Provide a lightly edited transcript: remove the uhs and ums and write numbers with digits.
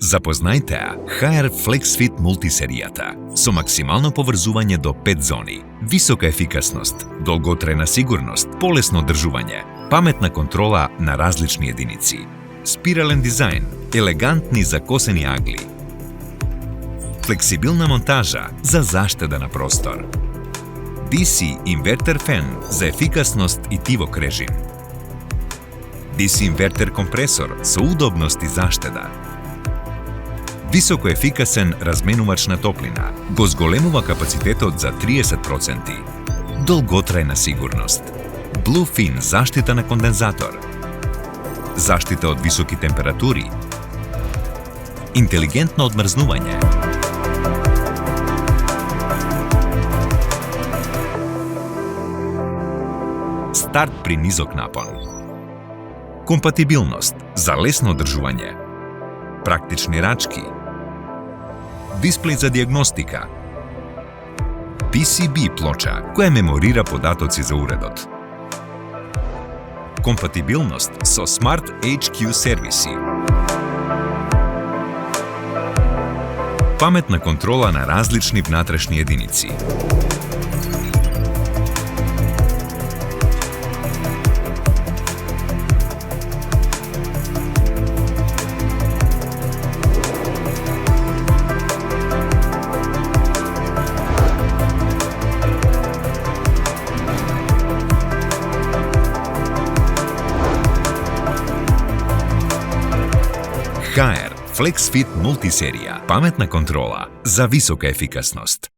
Запознајте ја HR FlexFit мултисеријата со максимално поврзување до 5 зони, висока ефикасност, долготрајна сигурност, полесно одржување, паметна контрола на различни единици, спирален дизајн, елегантни закосени агли, флексибилна монтажа за заштеда на простор, DC инвертер фен за ефикасност и тивок режим, DC инвертер компресор со удобност и заштеда, високо ефикасен разменувач на топлина, го зголемува капацитетот за 30%, долготрајна сигурност, Bluefin заштита на кондензатор, заштита од високи температури, интелигентно одмрзнување, старт при низок напон, компатибилност за лесно одржување, практични рачки, дисплеј за диагностика, PCB плоча која меморира податоци за уредот, компатибилност со Smart HQ сервиси, паметна контрола на различни внатрешни единици, HR FlexFit мултисерија, паметна контрола за висока ефикасност.